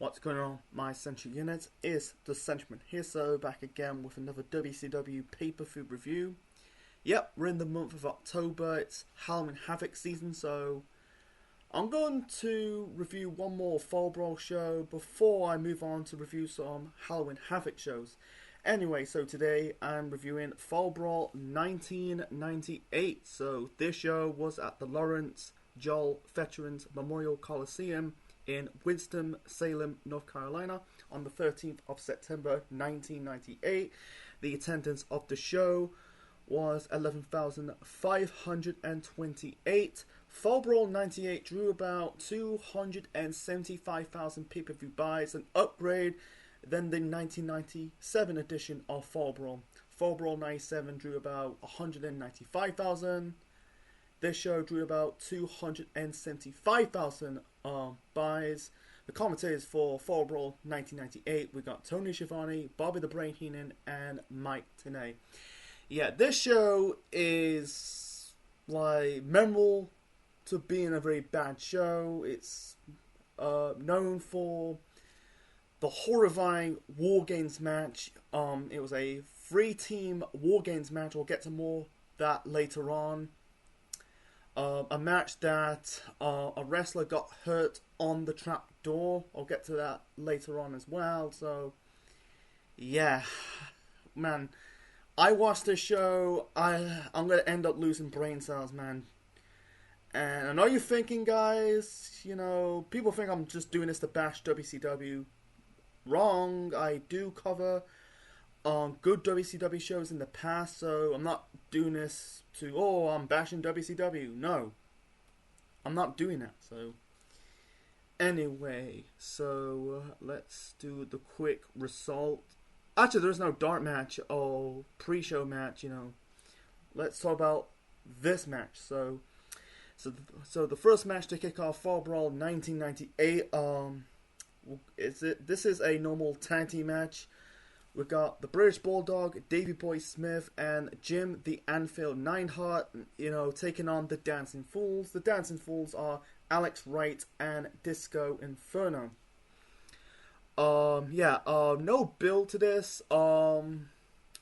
What's going on, my Central Unit? Is the Central here, so back again with another WCW pay-per-view review. Yep, we're in the month of October. It's Halloween Havoc season, so I'm going to review one more Fall Brawl show before I move on to review some Halloween Havoc shows. Anyway, so today I'm reviewing Fall Brawl 1998. So this show was at the Lawrence Joel Veterans Memorial Coliseum in Winston-Salem, North Carolina on the 13th of September 1998. The attendance of the show was 11,528. Fall Brawl 98 drew about 275,000 pay-per-view buys, an upgrade than the 1997 edition of Fall Brawl. Fall Brawl 97 drew about 195,000. This show drew about 275,000 buys. The commentators for Fall Brawl 1998, we got Tony Schiavone, Bobby the Brain Heenan, and Mike Tenay. Yeah, this show is like memorable to being a very bad show. It's known for the horrifying War Games match. It was a 3-team War Games match. We'll get to more that later on. A match that a wrestler got hurt on the trap door. I'll get to that later on as well. So, yeah, man, I watched this show. I'm gonna end up losing brain cells, man. And I know you're thinking, guys, you know, people think I'm just doing this to bash WCW. Wrong. I do cover good WCW shows in the past, so I'm not doing this to, oh, I'm bashing WCW. No, I'm not doing that. So anyway, so let's do the quick result. Actually, there's no dark match or pre-show match, you know. Let's talk about this match. So the first match to kick off Fall Brawl 1998. This is a normal tag team match. We got the British Bulldog, Davey Boy Smith, and Jim the Anfield Neidhart, you know, taking on the Dancing Fools. The Dancing Fools are Alex Wright and Disco Inferno. No build to this.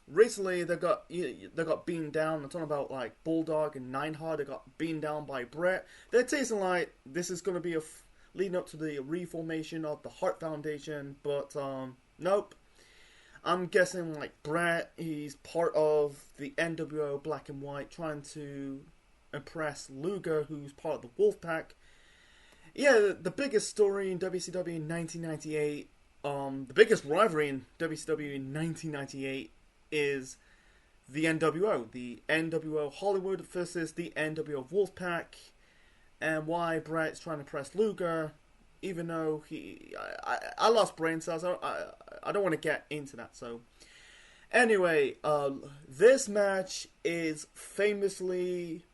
Recently they got beaten down. I'm talking about like Bulldog and Neidhart. They got beaten down by Brett. They're tasting like this is going to be leading up to the reformation of the Hart Foundation, but nope. I'm guessing like Brett, he's part of the NWO Black and White, trying to impress Luger, who's part of the Wolfpack. Yeah, the biggest story in WCW in 1998, the biggest rivalry in WCW in 1998 is the NWO. The NWO Hollywood versus the NWO Wolfpack, and why Brett's trying to impress Luger. Even though I lost brain cells, I don't want to get into that. So, anyway, this match is famously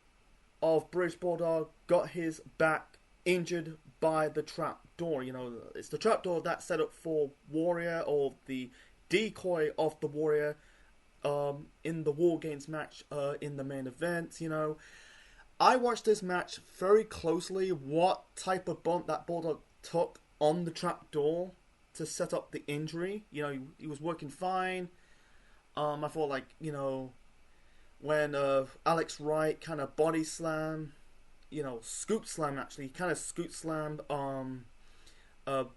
of British Bulldog got his back injured by the trap door. You know, it's the trap door that's set up for Warrior, or the decoy of the Warrior, in the War Games match in the main event. You know, I watched this match very closely. What type of bump that Bulldog took on the trap door to set up the injury. You know, he was working fine. I thought, like, you know, when Alex Wright kind of body slam, you know, scoop slam actually, kind of scoop slammed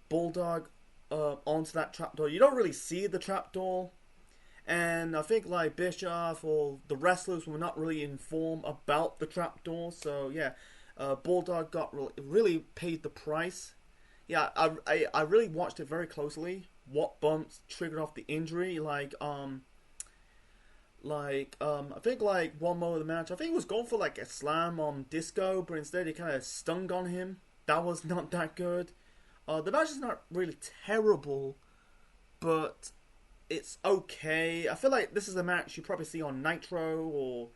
Bulldog onto that trap door. You don't really see the trap door, and I think like Bischoff or the wrestlers were not really informed about the trap door. So yeah, Bulldog got really paid the price. Yeah, I really watched it very closely. What bumps triggered off the injury? I think like one moment of the match, I think he was going for like a slam on Disco, but instead he kind of stung on him. That was not that good. The match is not really terrible, but it's okay. I feel like this is a match you probably see on Nitro, or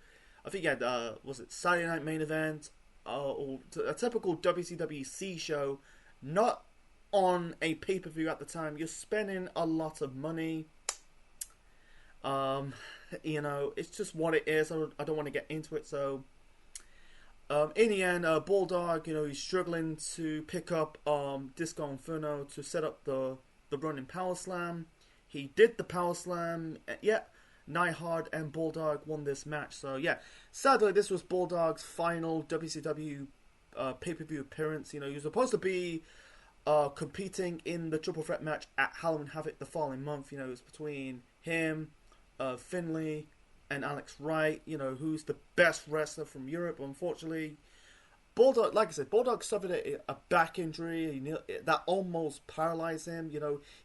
I think you had was it Saturday Night Main Event, or a typical WCWC show. Not on a pay-per-view at the time. You're spending a lot of money. You know, it's just what it is. I don't want to get into it. So, In the end, Bulldog, he's struggling to pick up Disco Inferno to set up the running Power Slam. He did the Power Slam. Yeah, Neidhart and Bulldog won this match. So yeah, sadly, this was Bulldog's final WCW pay-per-view appearance. He was supposed to be competing in the triple threat match at Halloween Havoc the following month. It was between him, Finlay, and Alex Wright. Who's the best wrestler from Europe. Unfortunately, Bulldog, like I said, Bulldog suffered a back injury that almost paralyzed him.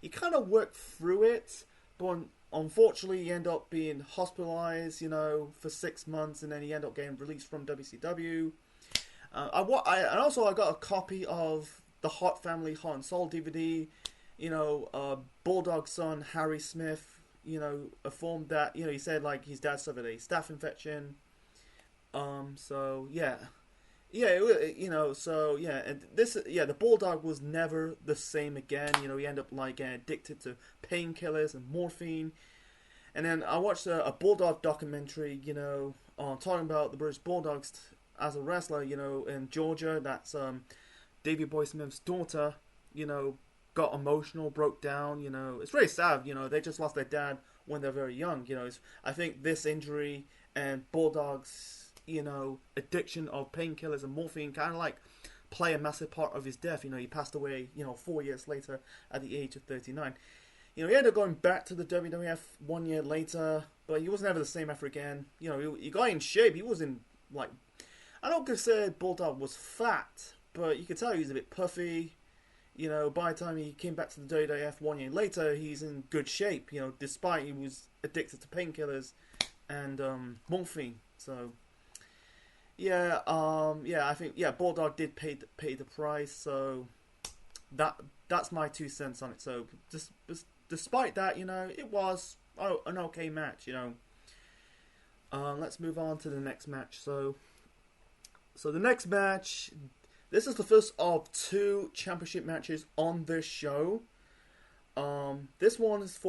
He kind of worked through it, but unfortunately, he ended up being hospitalized, for 6 months, and then he ended up getting released from WCW. And also I got a copy of the Hart Family Heart and Soul DVD. Bulldog's son Harry Smith, informed that he said like his dad suffered a staph infection. So yeah, so yeah, and the Bulldog was never the same again. He ended up like getting addicted to painkillers and morphine. And then I watched a Bulldog documentary, talking about the British Bulldogs as a wrestler, in Georgia. That's Davey Boy Smith's daughter, got emotional, broke down, It's really sad, they just lost their dad when they're very young, I think this injury and Bulldog's, addiction of painkillers and morphine kind of like play a massive part of his death. He passed away, 4 years later at the age of 39. He ended up going back to the WWF 1 year later, but he was never the same ever again. He got in shape. He was in, like, I don't consider Bulldog was fat, but you could tell he was a bit puffy. By the time he came back to the WWF 1 year later, he's in good shape, despite he was addicted to painkillers and morphine. So, yeah, I think, Bulldog did pay the price, so that's my 2 cents on it. So, despite that, it was an okay match, Let's move on to the next match. So the next match, this is the first of 2 championship matches on this show. This one is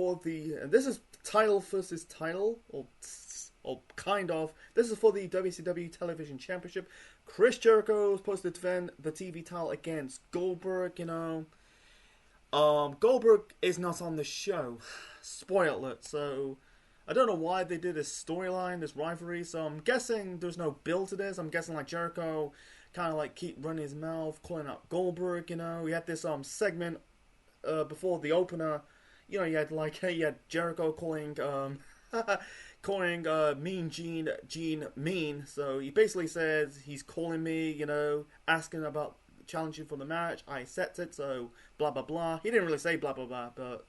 this is title versus title, or kind of. This is for the WCW Television Championship. Chris Jericho is supposed to defend the TV title against Goldberg, Goldberg is not on the show. Spoiler alert. So, I don't know why they did this storyline, this rivalry. So, I'm guessing there's no build to this. I'm guessing like Jericho kind of like keep running his mouth, calling out Goldberg, We had this segment before the opener. You had Jericho calling calling Mean Gene mean. So he basically says he's calling me, asking about challenging for the match. I accepted, so blah blah blah. He didn't really say blah blah blah, but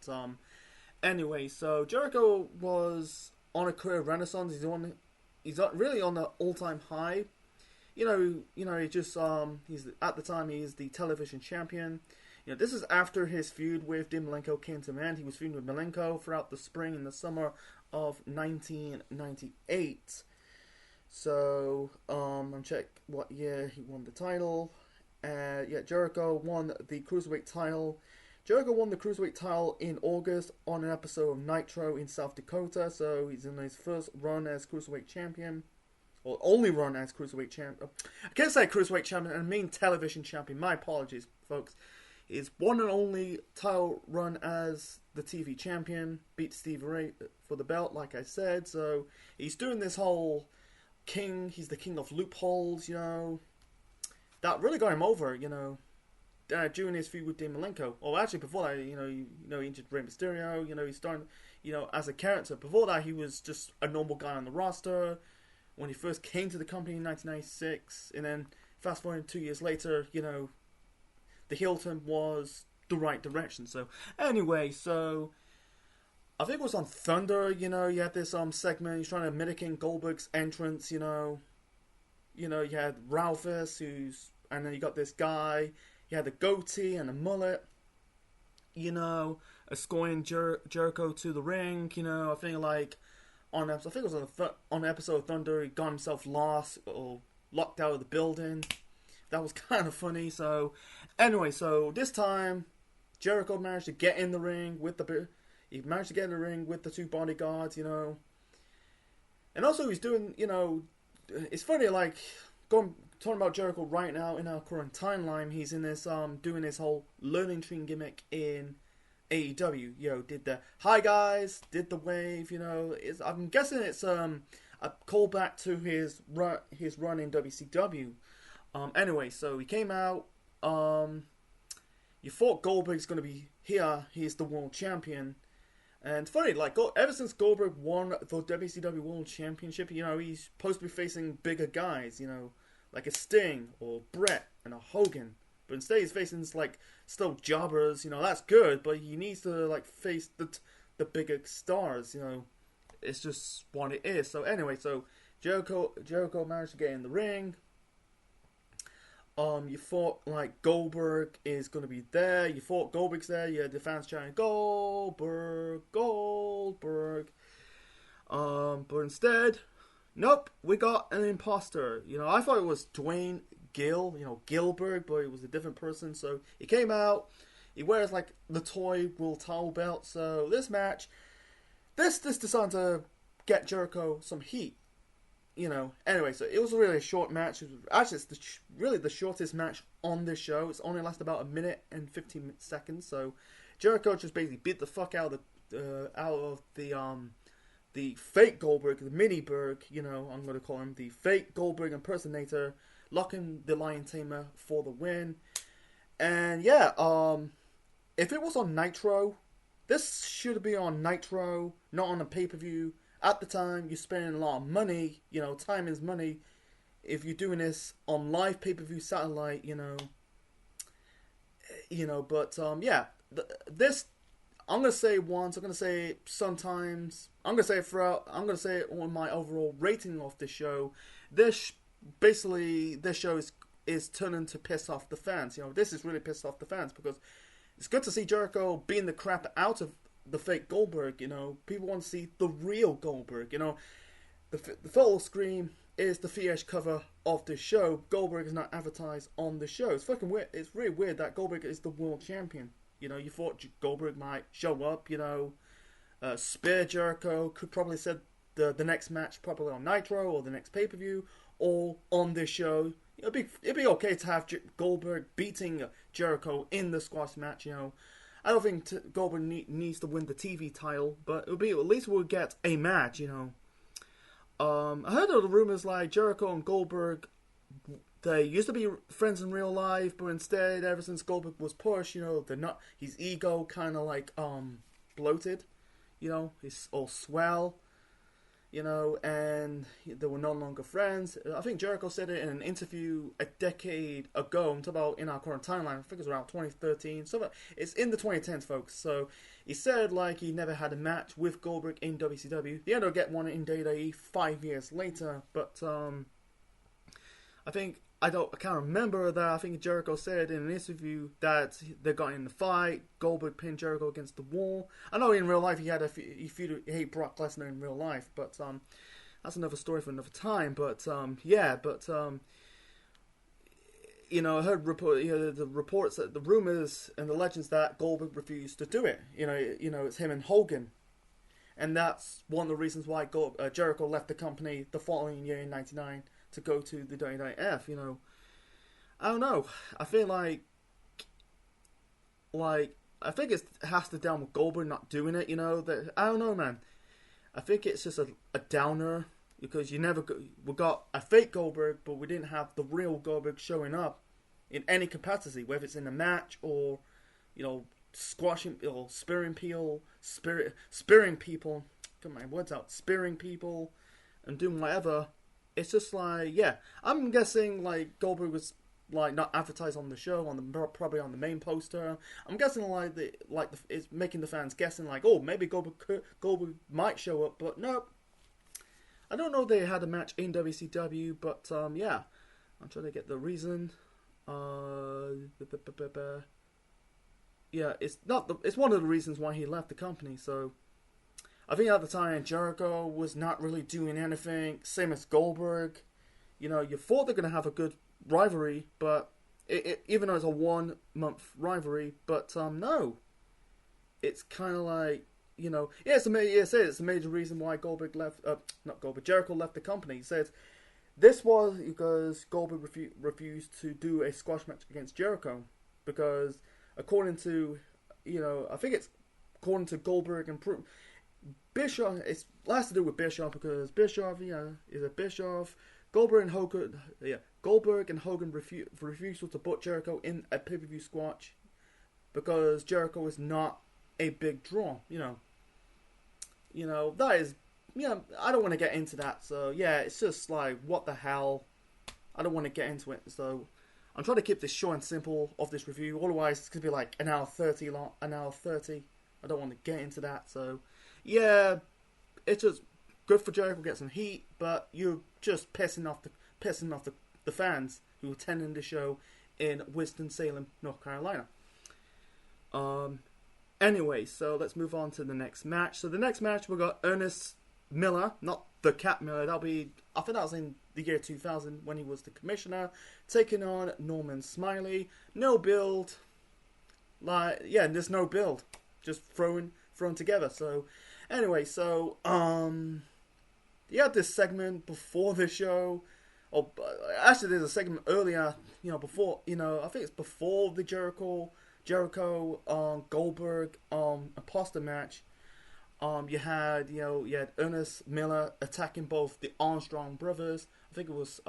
anyway, so Jericho was on a career renaissance. He's really on the all-time high. He just he's at the time he's the television champion. This is after his feud with Dean Malenko came to an end. He was feuding with Malenko throughout the spring and the summer of 1998. So, I'm check what year he won the title. Jericho won the Cruiserweight title. Jericho won the Cruiserweight title in August on an episode of Nitro in South Dakota. So, he's in his first run as Cruiserweight champion. Or only run as Cruiserweight champion. I can't say Cruiserweight champion, I mean television champion. My apologies, folks. His one and only title run as the TV champion. Beat Stevie Ray for the belt, like I said. So, he's doing this whole king. He's the king of loopholes, That really got him over, during his feud with Dean Malenko. Or actually, before that, he injured Rey Mysterio. He's starting, as a character. Before that, he was just a normal guy on the roster when he first came to the company in 1996. And then, fast forward 2 years later, the heel turn was the right direction. So, anyway, I think it was on Thunder, you had this segment, he's trying to mitigate Goldberg's entrance, you had Ralphus, and then you got this guy, he had the goatee and the mullet, escorting Jericho to the ring, I think like, on the episode of Thunder, he got himself lost, or locked out of the building. That was kind of funny. So, anyway, this time, Jericho managed to get in the ring with the 2 bodyguards, And also he's doing, it's funny, like, talking about Jericho right now in our current timeline. He's in this doing this whole learning tree gimmick in AEW. Did the hi guys, did the wave. I'm guessing it's a callback to his run in WCW. Anyway, so he came out. You thought Goldberg's gonna be here. He's the world champion. And funny, like, ever since Goldberg won the WCW World Championship, he's supposed to be facing bigger guys, like a Sting or Brett and a Hogan. But instead he's facing, like, still jobbers, that's good, but he needs to, like, face the bigger stars, It's just what it is. So anyway, Jericho managed to get in the ring. You thought like Goldberg is gonna be there. You thought Goldberg's there. You had the fans chanting Goldberg, Goldberg. But instead, nope, we got an imposter. I thought it was Dwayne Gilbert, but it was a different person. So he came out. He wears like the toy world title belt. So this match, this decided to get Jericho some heat. Anyway, so it was really a short match. Actually, it's really the shortest match on this show. It's only lasted about 1 minute and 15 seconds. So Jericho just basically beat the fuck out of the fake Goldberg, the mini Berg. I'm going to call him the fake Goldberg impersonator, locking the Lion Tamer for the win. And yeah, if it was on Nitro, this should be on Nitro, not on a pay-per-view. At the time, you're spending a lot of money. Time is money. If you're doing this on live pay-per-view satellite, But yeah, this I'm gonna say once. I'm gonna say it sometimes. I'm gonna say it throughout. I'm gonna say it on my overall rating of the show. This show is turning to piss off the fans. This is really pissed off the fans because it's good to see Jericho beating the crap out of the fake Goldberg. People want to see the real Goldberg. The photo screen is the Fierce cover of the show. Goldberg is not advertised on the show. It's fucking weird. It's really weird that Goldberg is the world champion. You thought Goldberg might show up. Spear Jericho. Could probably said the next match probably on Nitro or the next pay per view or on this show. It'd be okay to have Goldberg beating Jericho in the squash match. I don't think Goldberg needs to win the TV title, but it'll be at least we'll get a match. I heard of the rumors like Jericho and Goldberg, they used to be friends in real life, but instead, ever since Goldberg was pushed, they're not. His ego kind of like bloated, he's all swell, and they were no longer friends. I think Jericho said it in an interview a decade ago. I'm talking about in our current timeline. I think it was around 2013. So it's in the 2010s, folks. So he said like he never had a match with Goldberg in WCW. They ended up getting one in WWE 5 years later. But I can't remember that. I think Jericho said in an interview that they got in the fight. Goldberg pinned Jericho against the wall. I know in real life he feuded Brock Lesnar in real life, but that's another story for another time. But yeah, but I heard the reports, the rumors and the legends that Goldberg refused to do it. It's him and Hogan, and that's one of the reasons why Jericho left the company the following year in '99. To go to the WWF, I don't know. I feel like I think it has to down with Goldberg not doing it. That I don't know, man. I think it's just a downer because we got a fake Goldberg, but we didn't have the real Goldberg showing up in any capacity, whether it's in a match or squashing or spearing people. Get my words out. Spearing people and doing whatever. It's just like, yeah, I'm guessing like Goldberg was like not advertised on the show, probably on the main poster. I'm guessing it's making the fans guessing like, oh, maybe Goldberg might show up, but no. I don't know if they had a match in WCW, but yeah, I'm trying to get the reason. Yeah, it's one of the reasons why he left the company. So I think at the time, Jericho was not really doing anything. Same as Goldberg. You thought they're going to have a good rivalry, but even though it's a 1 month rivalry, but no. It's kind of like, it's a major reason why Jericho left the company. He said This was because Goldberg refused to do a squash match against Jericho because, according to, I think it's according to Goldberg and Bischoff. It has to do with Bischoff because Bischoff, is a Bischoff. Goldberg and Hogan refusal to put Jericho in a pay-per-view squash because Jericho is not a big draw. That is, I don't want to get into that. So yeah, it's just like, what the hell? I don't want to get into it. So I'm trying to keep this short and simple of this review. Otherwise, it's gonna be like an hour 30 long. An hour 30. I don't want to get into that. So yeah, it's just good for Jericho to get some heat, but you're just pissing off the fans who are attending the show in Winston-Salem, North Carolina. Anyway, so let's move on to the next match. So the next match, we got Ernest Miller, not the Cat Miller. I think that was in the year 2000 when he was the commissioner, taking on Norman Smiley. No build, there's no build, just thrown together. So anyway, so you had this segment before the show. Oh, actually, there's a segment earlier. Before. I think it's before the Jericho Goldberg imposter match. You had Ernest Miller attacking both the Armstrong brothers. I think it was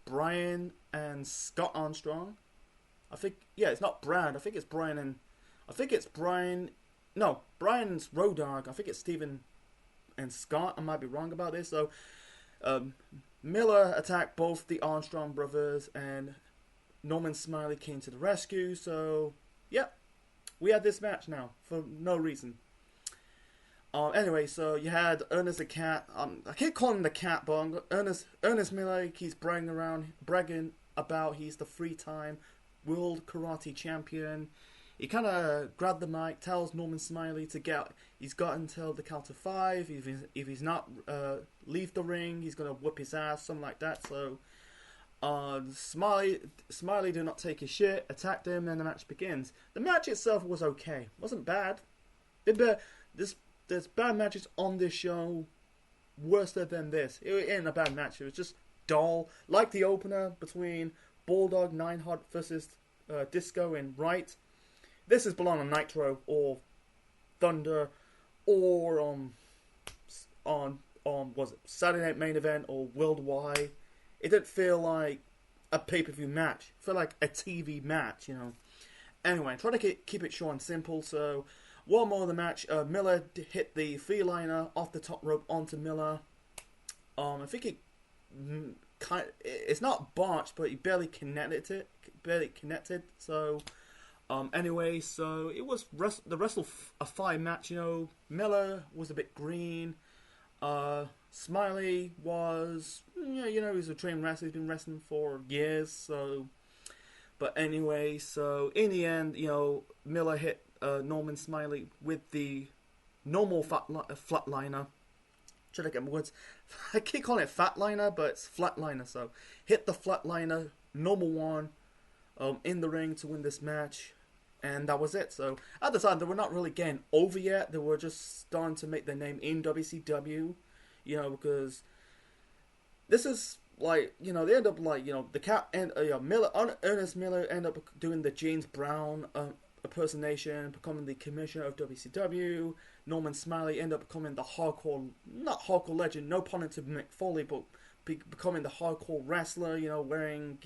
Brian and Scott Armstrong. It's not Brad. I think it's Brian. No, Brian's Road Dogg. I think it's Steven and Scott. I might be wrong about this. So Miller attacked both the Armstrong brothers, and Norman Smiley came to the rescue. So yeah, we had this match now for no reason. Anyway, so you had Ernest the Cat. I keep calling him the Cat, but Ernest Miller keeps bragging about he's the 3-time World Karate Champion. He kind of grabbed the mic, tells Norman Smiley he's got until the count of 5. If he's not leave the ring, he's gonna whoop his ass, something like that. So Smiley did not take his shit, attacked him, and the match begins. The match itself was okay, wasn't bad. There's bad matches on this show, worse than this. It ain't a bad match. It was just dull, like the opener between Bulldog Neidhart versus Disco and Wright. This is belong on Nitro or Thunder or on was it Saturday Night Main Event or Worldwide. It didn't feel like a pay-per-view match. It felt like a TV match, Anyway, try to keep it short and simple. So one more of the match, Miller hit the three-liner off the top rope onto Miller. I think it's not botched, but he barely connected. So anyway, so it was the Wrestle a 5 match. Miller was a bit green. Smiley was, he's a trained wrestler. He's been wrestling for years. So, but anyway, so in the end, Miller hit Norman Smiley with the normal flatliner. Should I get my words? I keep calling it fatliner, but it's flatliner. So hit the flatliner, normal one, in the ring to win this match, and that was it. So at the time, they were not really getting over yet. They were just starting to make their name in WCW, because this is like, they end up like, the Cat and Ernest Miller end up doing the James Brown impersonation, becoming the commissioner of WCW. Norman Smiley ended up becoming the not hardcore legend, no pun into Mick Foley, but becoming the hardcore wrestler, wearing,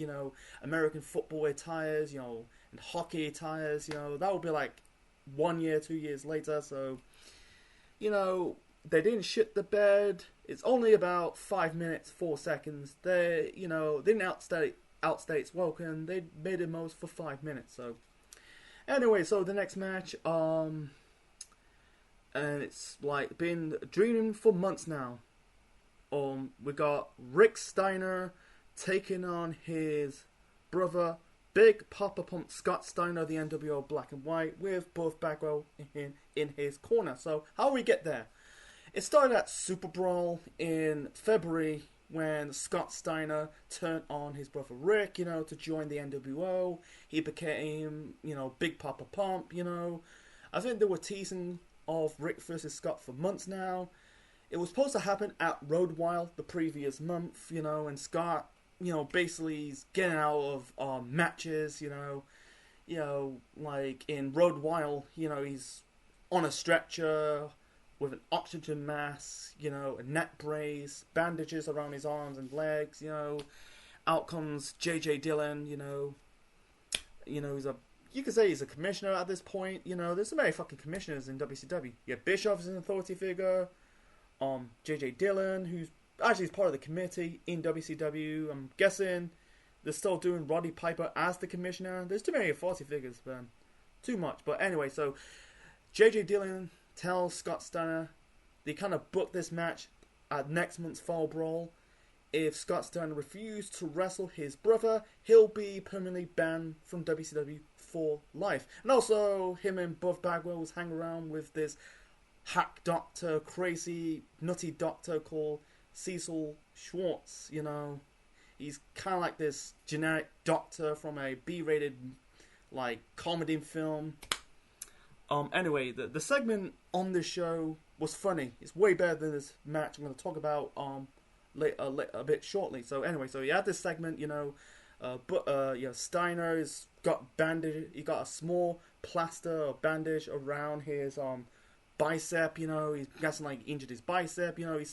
American football attires, and hockey attires, that would be like 1 year, 2 years later. So, they didn't shit the bed. It's only about 5 minutes, 4 seconds. They, didn't outstay its welcome. They made the most for 5 minutes. So anyway, so the next match, and it's like been dreaming for months now. We got Rick Steiner taking on his brother, Big Papa Pump Scott Steiner, the NWO Black and White, with both Bagwell in his corner. So how we get there? It started at Super Brawl in February when Scott Steiner turned on his brother Rick, to join the NWO. He became, Big Papa Pump, I think they were teasing of Rick versus Scott for months now. It was supposed to happen at Road Wild the previous month, and Scott, basically is getting out of matches, like in Road Wild, he's on a stretcher with an oxygen mask, a neck brace, bandages around his arms and legs, Out comes JJ Dillon, he's a you could say he's a commissioner at this point. There's so many fucking commissioners in WCW. You have Bischoff as an authority figure. JJ Dillon, who's actually part of the committee in WCW. I'm guessing they're still doing Roddy Piper as the commissioner. There's too many authority figures, man. Too much. But anyway, so JJ Dillon tells Scott Steiner they kind of booked this match at next month's Fall Brawl. If Scott Steiner refused to wrestle his brother, he'll be permanently banned from WCW for life. And also, him and Buff Bagwell was hanging around with this hack doctor, crazy, nutty doctor called Cecil Schwartz, He's kind of like this generic doctor from a B-rated, like, comedy film. Anyway, the segment on this show was funny. It's way better than this match I'm going to talk about, a bit shortly. So anyway, so he had this segment, Steiner's got bandage. He got a small plaster or bandage around his bicep. He's guessing like injured his bicep. I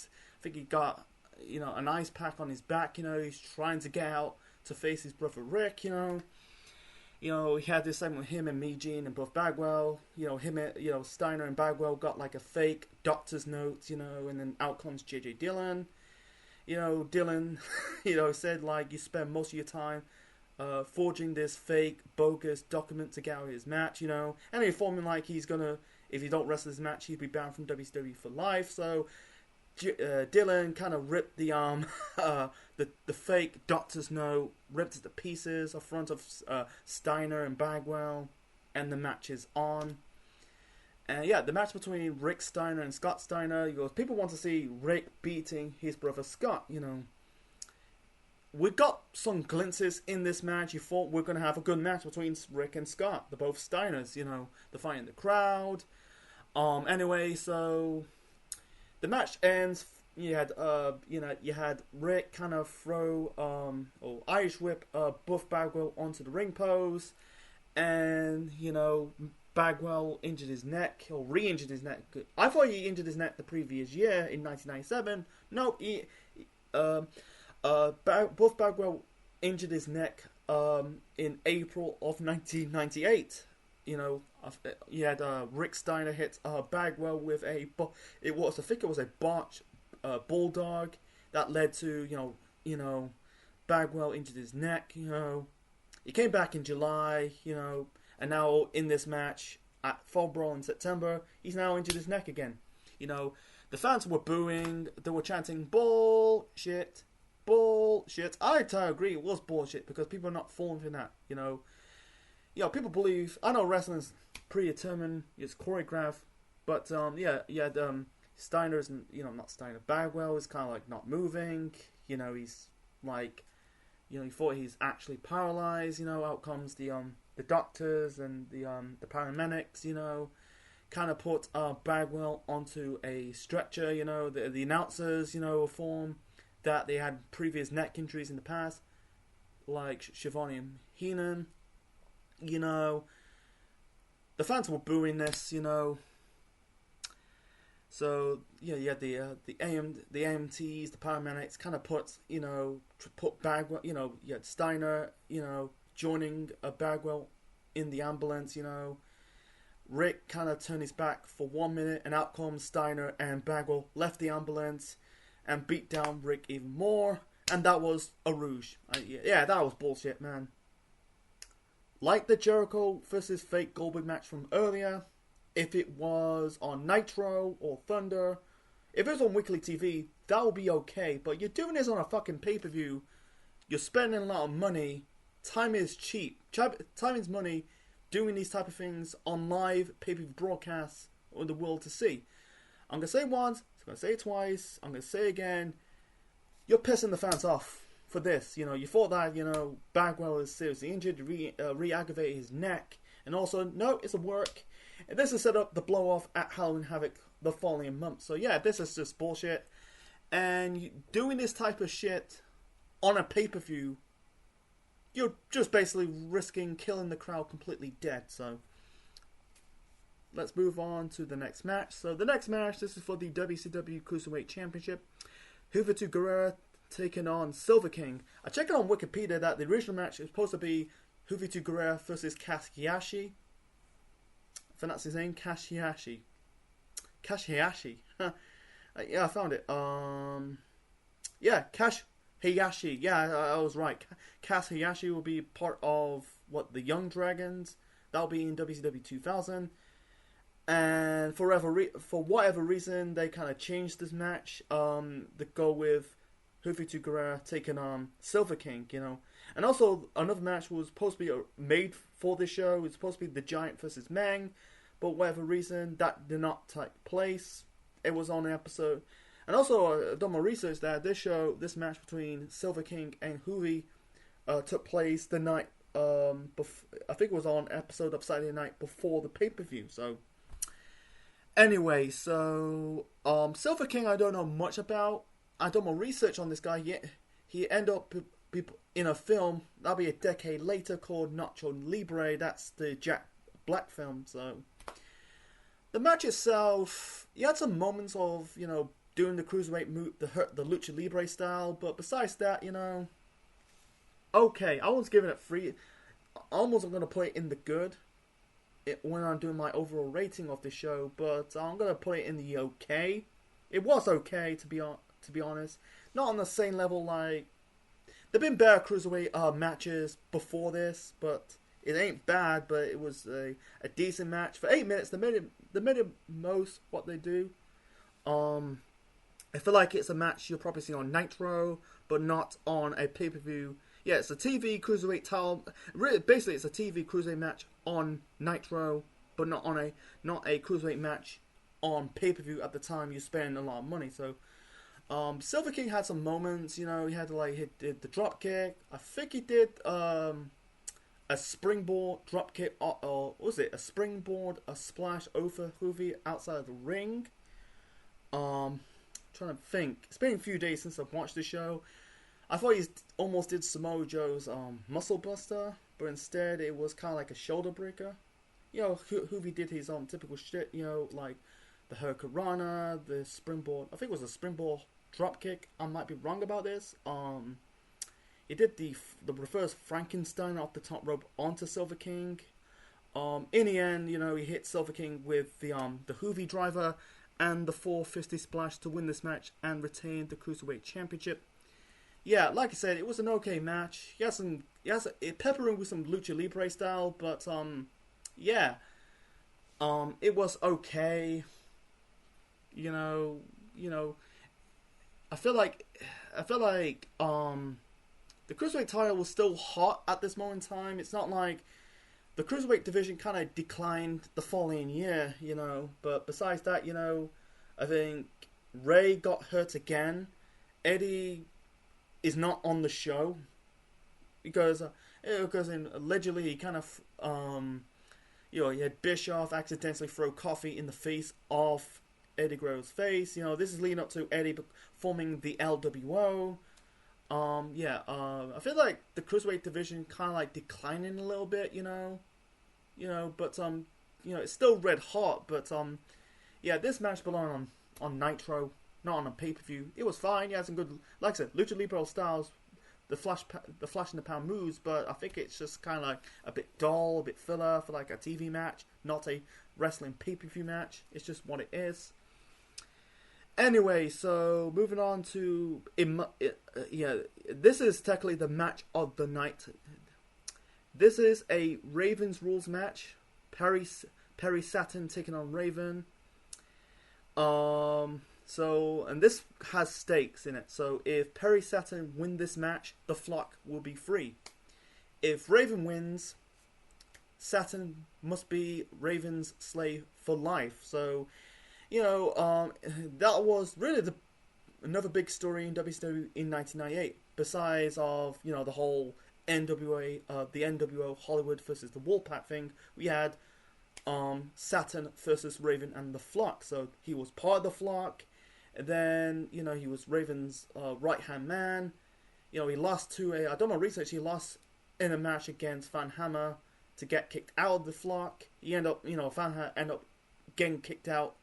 think he got an ice pack on his back. He's trying to get out to face his brother Rick. He had this segment with him and Mean and Buff Bagwell. Steiner and Bagwell got like a fake doctor's note. And then out comes JJ Dillon. Dillon, said like you spend most of your time forging this fake, bogus document to get out of his match, and he informed him like he's gonna, if he don't wrestle this match, he'd be banned from WCW for life. So Dillon kind of ripped the the fake doctor's note, ripped it to pieces in front of Steiner and Bagwell, and the match is on. And yeah, the match between Rick Steiner and Scott Steiner, people want to see Rick beating his brother Scott, We got some glimpses in this match. You thought we're going to have a good match between Rick and Scott. They're both Steiners, they're fighting the crowd. Anyway, so the match ends. You had Rick kind of throw, or Irish whip Buff Bagwell onto the ring post. And, Bagwell injured his neck, or re-injured his neck. I thought he injured his neck the previous year, in 1997. No, Buff Bagwell injured his neck in April of 1998. You had Rick Steiner hit Bagwell with I think it was a botch bulldog that led to, Bagwell injured his neck, He came back in July, and now in this match at Fall Brawl in September, he's now injured his neck again. The fans were booing, they were chanting, bullshit, bullshit. I agree, it was bullshit, because people are not falling for that, people believe, I know wrestling's predetermined, it's choreographed, but Steiner's, not Steiner, Bagwell is kind of like not moving, he's like, he thought he's actually paralyzed, out comes the doctors and the paramedics, kind of put Bagwell onto a stretcher, the announcers, inform that they had previous neck injuries in the past, like Schiavone and Heenan, the fans were booing this, So you had the AMTs, the paramedics, kind of put Bagwell, you had Steiner, joining Bagwell in the ambulance, Rick kind of turned his back for 1 minute, and out comes Steiner, and Bagwell left the ambulance and beat down Rick even more, and that was a ruse. That was bullshit, man. Like the Jericho versus Fake Goldberg match from earlier, if it was on Nitro or Thunder, if it was on weekly TV, that would be okay. But you're doing this on a fucking pay-per-view. You're spending a lot of money. Time is cheap. Time is money doing these type of things on live pay-per-view broadcasts for the world to see. I'm going to say it once. I'm going to say it twice. I'm going to say it again. You're pissing the fans off for this. You thought that, Bagwell is seriously injured, re-aggravated his neck. And also, no, it's a work. And this is set up the blow off at Halloween Havoc the following month. So yeah, this is just bullshit. And doing this type of shit on a pay-per-view, you're just basically risking killing the crowd completely dead. So let's move on to the next match. So the next match, this is for the WCW Cruiserweight Championship. Juventud Guerrera taking on Silver King. I checked on Wikipedia that the original match is supposed to be Juventud Guerrera versus Kashihashi. I think that's his name, Kashihashi. Kashihashi. Yeah, I found it. Yeah, Kashihashi. Yeah, I was right. Kashihashi will be part of the Young Dragons. That'll be in WCW 2000. And for whatever reason, they kind of changed this match. They go with Juventud Guerrera taking on Silver King, you know. And also, another match was supposed to be made for this show. It was supposed to be the Giant versus Meng. But whatever reason, that did not take place. It was on the episode. And also, I've done my research that this match between Silver King and Juvi took place the night, I think it was on episode of Saturday night before the pay-per-view. So, anyway, so Silver King I don't know much about. I've done my research on this guy. Yet he ended up in a film that'll be a decade later called Nacho Libre. That's the Jack Black film. So the match itself, you had some moments of, you know, doing the cruiserweight move, the Lucha Libre style, but besides that, you know, okay, I was giving it free. Almost I'm gonna put it in the good when I'm doing my overall rating of the show, but I'm gonna put it in the okay. It was okay to be honest. Not on the same level like there've been better cruiserweight matches before this, but it ain't bad. But it was a decent match for 8 minutes. The minute most what they do. I feel like it's a match you'll probably see on Nitro, but not on a pay-per-view. Yeah, it's a TV cruiserweight title. Really, basically, it's a TV cruiserweight match on Nitro, but not a cruiserweight match on pay-per-view at the time you spend a lot of money. So, Silver King had some moments. You know, he had to hit the drop kick. I think he did a springboard drop kick. Or what was it? A splash over Juvi outside of the ring. Trying to think. It's been a few days since I've watched the show. I thought he almost did Samoa Joe's muscle buster, but instead it was kind of like a shoulder breaker. You know, Juvi did his typical shit. You know, like the Hurricanrana, the springboard. I think it was a springboard drop kick. I might be wrong about this. He did the reverse Frankenstein off the top rope onto Silver King. In the end, you know, he hit Silver King with the Juvi driver and the 450 splash to win this match and retain the Cruiserweight Championship. Yeah, like I said, it was an okay match. He has it peppering with some Lucha Libre style, but yeah, it was okay. You know, I feel like the Cruiserweight title was still hot at this moment in time. It's not like the Cruiserweight division kind of declined the following year, you know. But besides that, you know, I think Ray got hurt again. Eddie is not on the show because allegedly he kind of you know, he had Bischoff accidentally throw coffee in the face of Eddie Guerrero's face. You know, this is leading up to Eddie forming the LWO. I feel like the Cruiserweight division kind of like declining a little bit, you know, but you know, it's still red hot, but yeah, this match belonged on Nitro, not on a pay-per-view. It was fine. He had some good, like I said, Lucha Libre styles, the flash in the pound moves, but I think it's just kind of like a bit dull, a bit filler for like a TV match, not a wrestling pay-per-view match. It's just what it is. Anyway, so moving on to this is technically the match of the night. This is a Ravens rules match. Perry Saturn taking on Raven. And this has stakes in it. So if Perry Saturn win this match, the flock will be free. If Raven wins, Saturn must be Raven's slave for life. So, you know, that was really another big story in WCW in 1998. Besides of, you know, the whole NWA, the NWO Hollywood versus the Wolfpack thing, we had Saturn versus Raven and the Flock. So he was part of the Flock, and then he was Raven's right hand man. He lost to I don't know research. He lost in a match against Van Hammer to get kicked out of the Flock. He ended up Van Hammer ended up getting kicked out.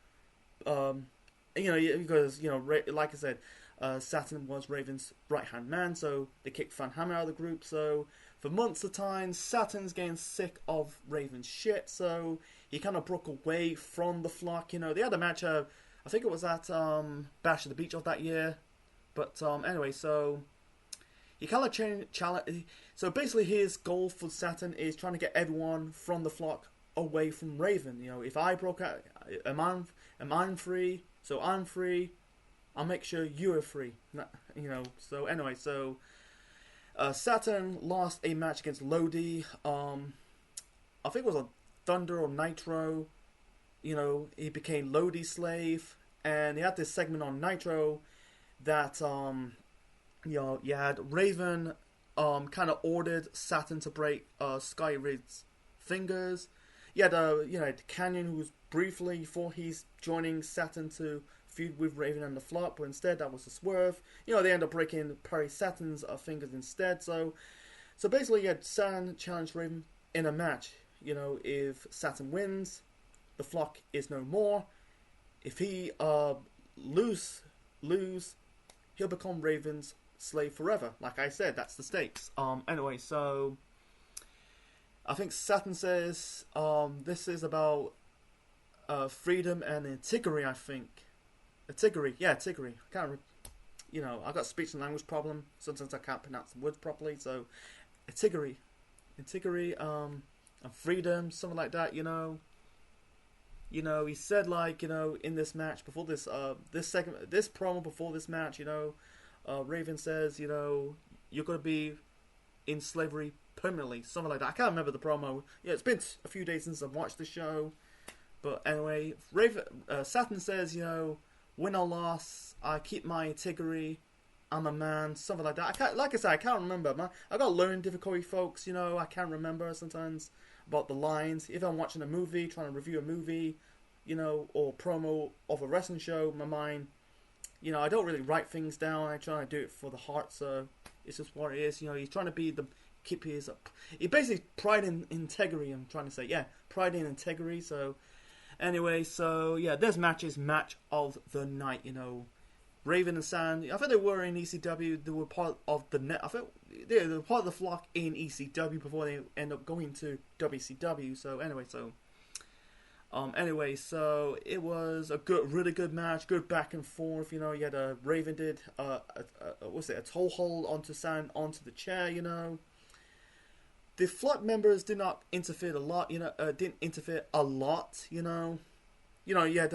Because like I said, Saturn was Raven's right hand man, so they kicked Van Hammer out of the group. So for months of time, Saturn's getting sick of Raven's shit, so he kind of broke away from the Flock. They had a match. I think it was at Bash at the Beach of that year. But anyway, so he kind of challenge. So basically, his goal for Saturn is trying to get everyone from the Flock away from Raven. If I broke out, am I free? So I'm free. I'll make sure you are free. So anyway, so Saturn lost a match against Lodi. I think it was on Thunder or Nitro. He became Lodi's slave, and he had this segment on Nitro that you had Raven kind of ordered Saturn to break Sky Rid's fingers. You had Canyon, who was briefly before he's joining Saturn to feud with Raven and the Flock, but instead that was a swerve. They end up breaking Perry Saturn's fingers instead. So basically, you had Saturn challenge Raven in a match. If Saturn wins, the Flock is no more. If he lose, he'll become Raven's slave forever. Like I said, that's the stakes. Anyway, so I think Saturn says this is about freedom and integrity. I think integrity. I can't. I got speech and language problem. Sometimes I can't pronounce the words properly. So integrity, and freedom, something like that. He said in this match before this promo before this match. Raven says you're gonna be in slavery permanently, something like that. I can't remember the promo. It's been a few days since I've watched the show. But anyway, Saturn says, win or loss, I keep my integrity, I'm a man, something like that. I can't remember. I got learning difficulty, folks. I can't remember sometimes about the lines. If I'm watching a movie, trying to review a movie, or promo of a wrestling show, my mind, I don't really write things down. I try to do it for the heart, so it's just what it is. He's trying to be keep his he basically pride in integrity. I'm trying to say, pride in integrity. So anyway, this match is match of the night. Raven and Sand. I think they were in ECW. They were part of the net. I think they were part of the Flock in ECW before they end up going to WCW. So anyway, it was a really good match, good back and forth. You had Raven did a toe hold onto Sand onto the chair. The Flock members did not interfere a lot. Didn't interfere a lot. You had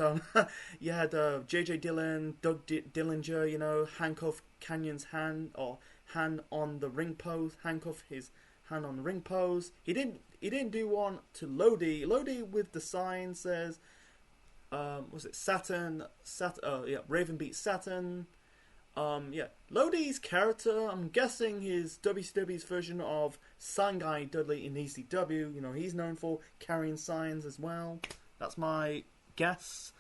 JJ Dillon, Doug Dillinger. Handcuff Canyon's hand on the ring post. Handcuff his hand on the ring post. He didn't do one to Lodi. Lodi with the sign says, was it Saturn? Raven beat Saturn. Lodi's character, I'm guessing his WCW's version of Sign Guy Dudley in ECW. He's known for carrying signs as well. That's my guess.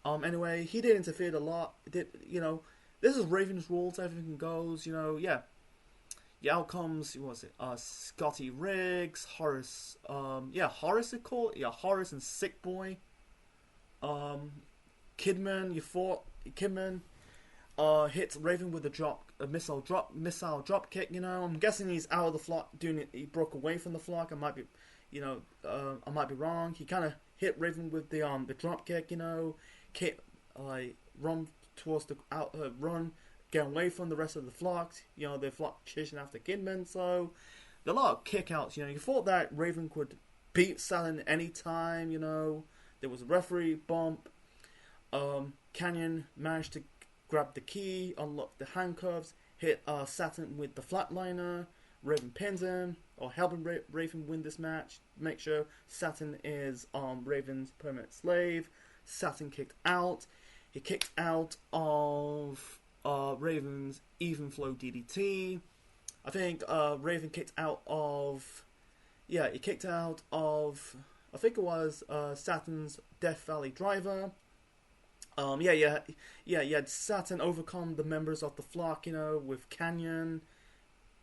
Anyway, he did interfere a lot. This is Raven's rules. Everything goes. The outcomes, Scotty Riggs, Horace, Horace is called, Horace and Sick Boy. Kidman, Kidman hits Raven with a missile drop kick. I'm guessing he's out of the Flock doing it. He broke away from the Flock. I might be wrong. He kind of hit Raven with the drop kick. Run towards the run. Get away from the rest of the Flock. The Flock chasing after Kidman. So there are a lot of kickouts. You thought that Raven could beat Saturn any time. There was a referee bump. Canyon managed to grab the key, unlock the handcuffs, hit Saturn with the flatliner. Raven pins him, or helping Raven win this match. Make sure Saturn is Raven's permanent slave. Saturn kicked out. He kicked out of Raven's even flow DDT. I think Raven kicked out of. Yeah, he kicked out of. I think it was Saturn's Death Valley Driver. You had Saturn overcome the members of the flock, with Canyon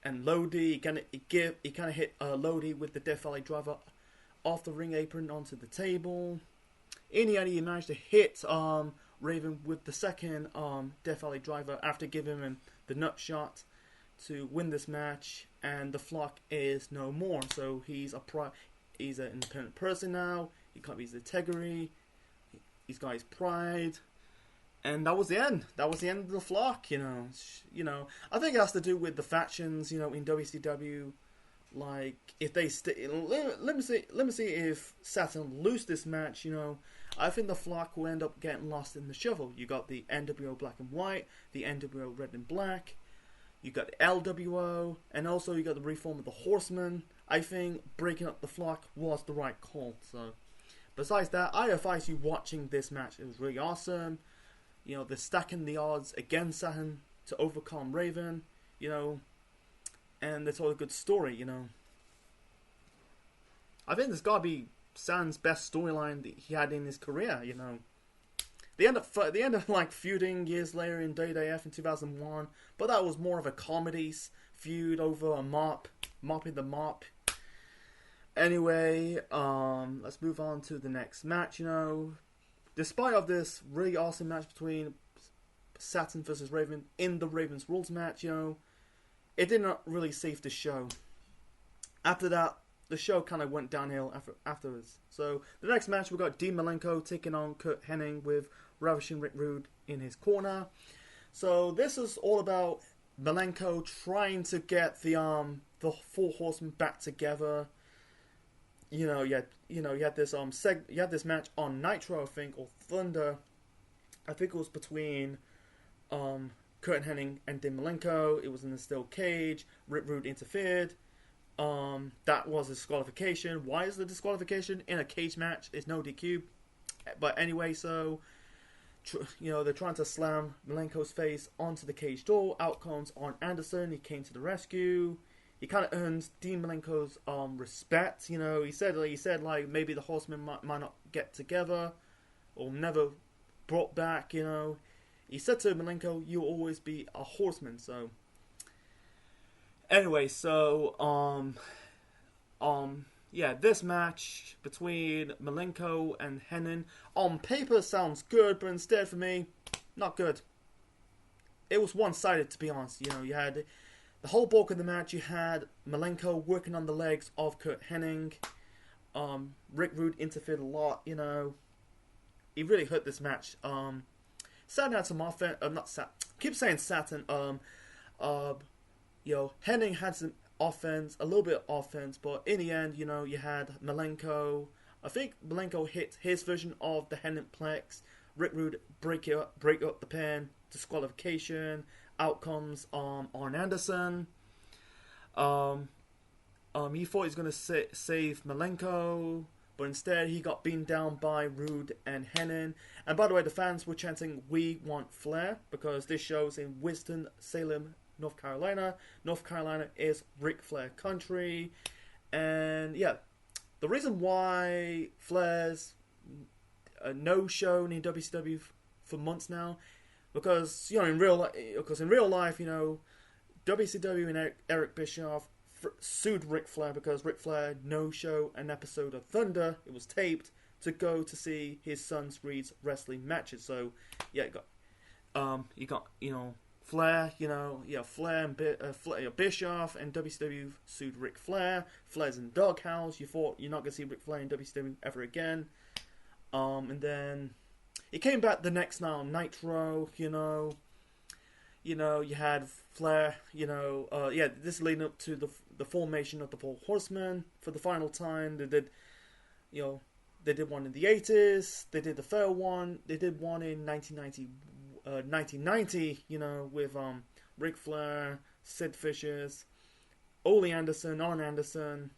and Lodi. He kind of hit Lodi with the Death Valley Driver off the ring apron onto the table. In the end, he managed to hit Raven with the second Death Valley Driver after giving him the nut shot to win this match, and the flock is no more. So he's he's an independent person now. He can't be his integrity. He's got his pride, and that was the end. That was the end of the flock. I think it has to do with the factions. In WCW, like if they let me see if Saturn lose this match. I think the flock will end up getting lost in the shuffle. You got the NWO Black and White, the NWO Red and Black. You got the LWO, and also you got the reform of the Horsemen. I think breaking up the flock was the right call. So, besides that, I advise you watching this match. It was really awesome. They're stacking the odds against Saturn to overcome Raven. And they told a good story. I think this gotta be Saturn's best storyline that he had in his career. They end up like feuding years later in WWF in 2001, but that was more of a comedy feud over a mopping the mop. Anyway, let's move on to the next match. Despite of this really awesome match between Saturn versus Raven in the Raven's Rules match, it did not really save the show. After that, the show kind of went downhill afterwards. So the next match, we got Dean Malenko taking on Curt Hennig with Ravishing Rick Rude in his corner. So this is all about Malenko trying to get the Four Horsemen back together. You had this match on Nitro, I think, or Thunder. I think it was between Curt Hennig and Dean Malenko. It was in a steel cage. Rick Rude interfered. That was a disqualification. Why is the disqualification in a cage match? It's no DQ. But anyway, so they're trying to slam Malenko's face onto the cage door. Out comes Arn Anderson. He came to the rescue. He kind of earns Dean Malenko's respect. He said like maybe the Horsemen might not get together or never brought back. He said to Malenko, "You'll always be a Horseman." So anyway, so this match between Malenko and Hennig on paper sounds good, but instead for me, not good. It was one-sided, to be honest. You had the whole bulk of the match. You had Malenko working on the legs of Curt Hennig. Rick Rude interfered a lot. He really hurt this match. Saturn had some offense. Keep saying Saturn. Hennig had some offense, a little bit of offense, but in the end, you had Malenko. I think Malenko hit his version of the Hennig Plex. Rick Rude break up the pin, disqualification. Out comes Arn Anderson. He thought he was going to save Malenko, but instead he got beaten down by Rude and Hennig. And by the way, the fans were chanting, "We want Flair," because this show's in Winston-Salem, North Carolina. North Carolina is Ric Flair country. And the reason why Flair's no-shown in WCW for months now, because in real life, WCW and Eric Bischoff sued Ric Flair because Ric Flair no-show an episode of Thunder. It was taped to go to see his son Reed's wrestling matches. So you got Flair, Flair and Bischoff and WCW sued Ric Flair. Flair's in the doghouse. You thought you're not gonna see Ric Flair in WCW ever again. And then he came back the next night on Nitro. You had Flair. This leading up to the formation of the Four Horsemen for the final time. They did one in the 80s. They did the third one. They did one in 1990, with Ric Flair, Sid Vicious, Ole Anderson, Arn Anderson,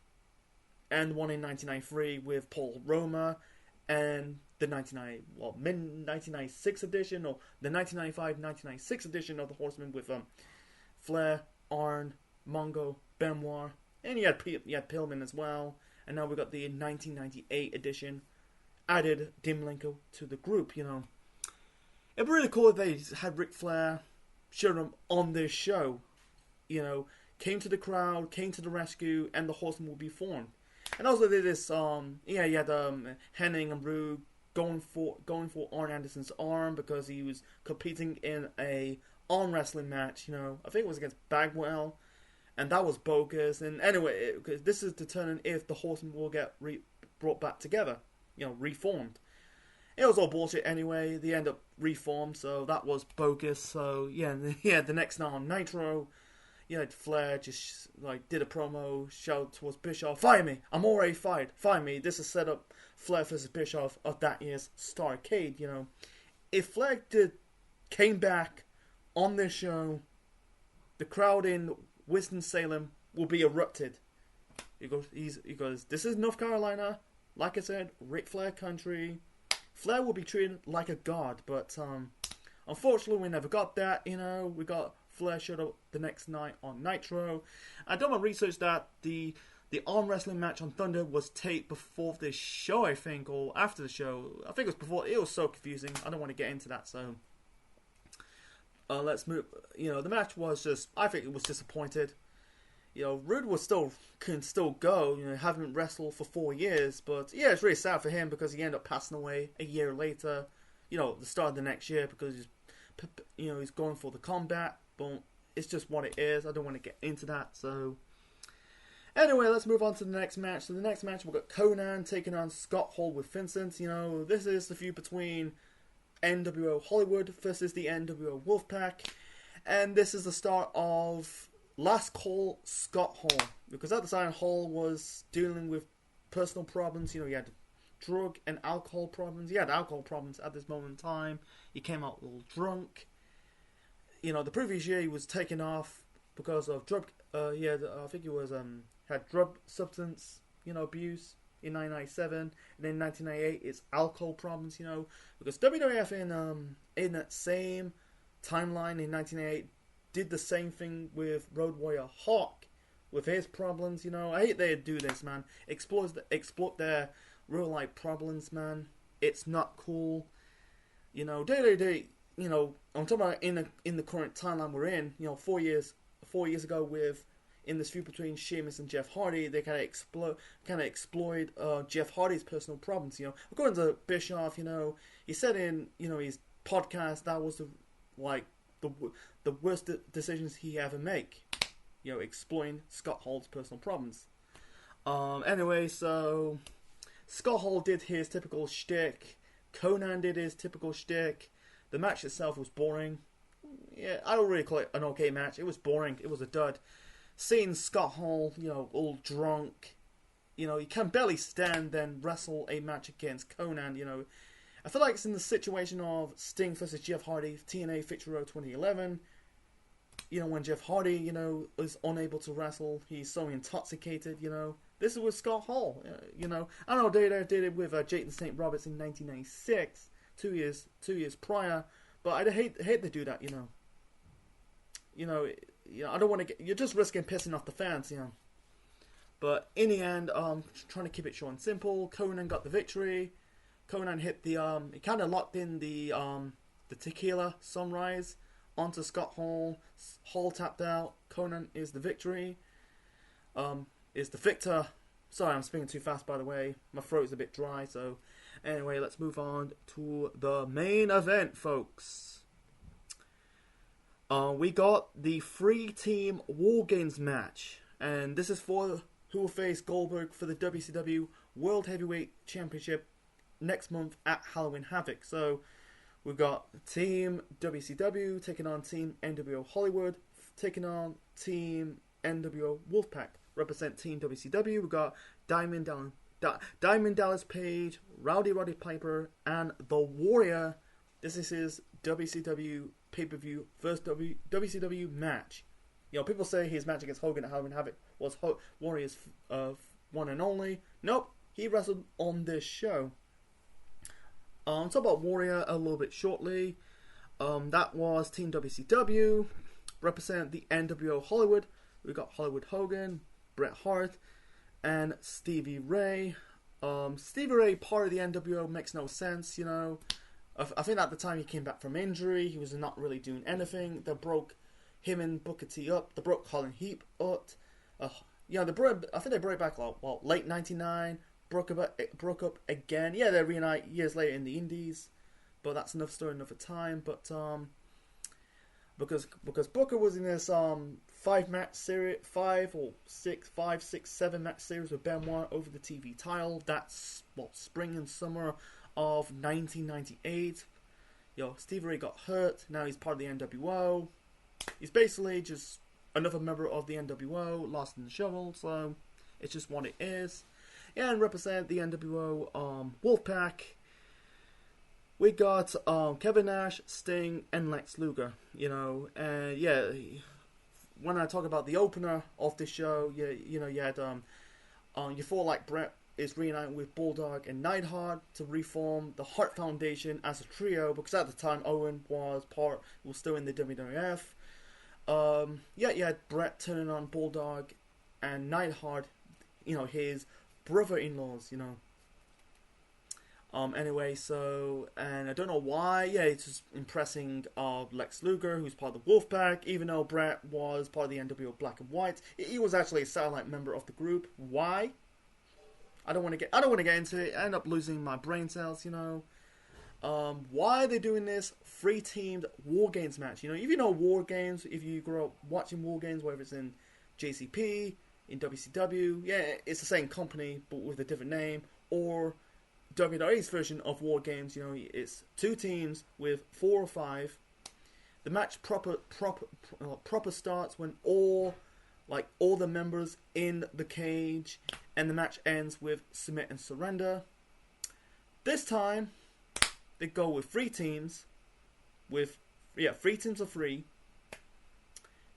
and one in 1993 with Paul Roma, and the 1996 edition, or the 1995-1996 edition of the Horsemen with Flair, Arn, Mongo, Benoit, and you had Pillman as well, and now we got the 1998 edition. Added Dean Malenko to the group. It'd be really cool if they had Ric Flair showed him on this show. Came to the crowd, came to the rescue, and the Horsemen will be formed. And also did this, you had Hennig and Rude going for Arn Anderson's arm because he was competing in a arm wrestling match. I think it was against Bagwell, and that was bogus. And anyway, this is determining if the Horsemen will get brought back together, reformed. It was all bullshit anyway. They end up reformed, so that was bogus. So the next night on Nitro, Flair just did a promo, shouted towards Bischoff, "Fire me! I'm already fired. Fire me!" This is set up Flair versus Bischoff of that year's Starrcade. If Flair came back on this show, the crowd in Winston-Salem will be erupted. He goes, "This is North Carolina. Like I said, Ric Flair country. Flair will be treated like a god." But unfortunately, we never got that. We got Flair showed up the next night on Nitro. I done my research that the arm wrestling match on Thunder was taped before this show, I think, or after the show. I think it was before. It was so confusing. I don't want to get into that, so let's move. The match was just, I think it was disappointed. Rude can still go. Haven't wrestled for 4 years, but it's really sad for him because he ended up passing away a year later. The start of the next year because he's going for the combat. But it's just what it is. I don't want to get into that. So anyway, let's move on to the next match. So the next match we've got Conan taking on Scott Hall with Vincent. This is the feud between NWO Hollywood versus the NWO Wolfpack, and this is the start of Last Call Scott Hall, because at the time Hall was dealing with personal problems. He had drug and alcohol problems. He had alcohol problems at this moment in time. He came out a little drunk. The previous year he was taken off because of drug. I think he was had drug substance abuse in 1997, and in 1998 it's alcohol problems. Because WWF in that same timeline in 1998 did the same thing with Road Warrior Hawk with his problems. I hate they do this, man. Exploit their real life problems, man. It's not cool. I'm talking about in the current timeline we're in. 4 years ago, in this feud between Sheamus and Jeff Hardy, they kind of exploit Jeff Hardy's personal problems. According to Bischoff, he said in his podcast that was the worst decisions he ever make. Exploiting Scott Hall's personal problems. Anyway, so Scott Hall did his typical shtick. Conan did his typical shtick. The match itself was boring. I don't really call it an okay match. It was boring. It was a dud. Seeing Scott Hall, all drunk, he can barely stand, then wrestle a match against Conan, I feel like it's in the situation of Sting versus Jeff Hardy, TNA Victory Road 2011. When Jeff Hardy, is unable to wrestle, he's so intoxicated, This is with Scott Hall, I know they did it with Jake the St. Roberts in 1996. 2 years prior, but I hate to do that. I don't want to get. You're just risking pissing off the fans. But in the end, trying to keep it short and simple. Conan got the victory. Conan hit the he kind of locked in the tequila sunrise onto Scott Hall. Hall tapped out. Conan is the victory. Is the victor. Sorry, I'm speaking too fast, by the way. My throat is a bit dry, so anyway, let's move on to the main event, folks. We got the 3-team War Games match, and this is for who will face Goldberg for the WCW World Heavyweight Championship next month at Halloween Havoc. So we've got Team WCW taking on Team NWO Hollywood, taking on Team NWO Wolfpack. Represent Team WCW. We've got Diamond Dallas Page, Rowdy Roddy Piper, and The Warrior. This is his WCW pay-per-view first WCW match. People say his match against Hogan at Halloween Havoc was Warrior's one and only. Nope, he wrestled on this show. Talk about Warrior a little bit shortly. That was Team WCW. Represent the NWO Hollywood. We got Hollywood Hogan, Bret Hart, and Stevie Ray. Stevie Ray, part of the NWO, makes no sense, you know. I think at the time he came back from injury, he was not really doing anything. They broke him and Booker T up. They broke Colin Heap up. Yeah, I think they broke back like late '99. Broke up again. Yeah, they reunite years later in the Indies, but that's another story, another time. But because Booker was in this 5-match series, 7 match series with Benoit over the TV title. That's spring and summer of 1998. Stevie Ray got hurt. Now he's part of the NWO. He's basically just another member of the NWO, lost in the shovel. So it's just what it is. Yeah, and represent the NWO Wolfpack. We got Kevin Nash, Sting, and Lex Luger. You know, and yeah, when I talk about the opener of this show, you had you feel like Bret is reuniting with Bulldog and Neidhart to reform the Hart Foundation as a trio, because at the time Owen was still in the WWF. You had Bret turning on Bulldog and Neidhart, you know, his brother-in-laws, you know. Anyway, so, and I don't know why, it's just impressing Lex Luger, who's part of the Wolfpack, even though Bret was part of the NWO Black and White. He was actually a satellite member of the group. Why? I don't want to get into it. I end up losing my brain cells, you know. Why are they doing this 3-teamed War Games match? You know, if you know War Games, if you grow up watching War Games, whether it's in JCP, in WCW, it's the same company but with a different name, or WWE's version of War Games. You know, it's 2 teams with 4 or 5. The match proper starts when all the members in the cage, and the match ends with submit and surrender. This time they go with 3 teams, with 3 teams of 3.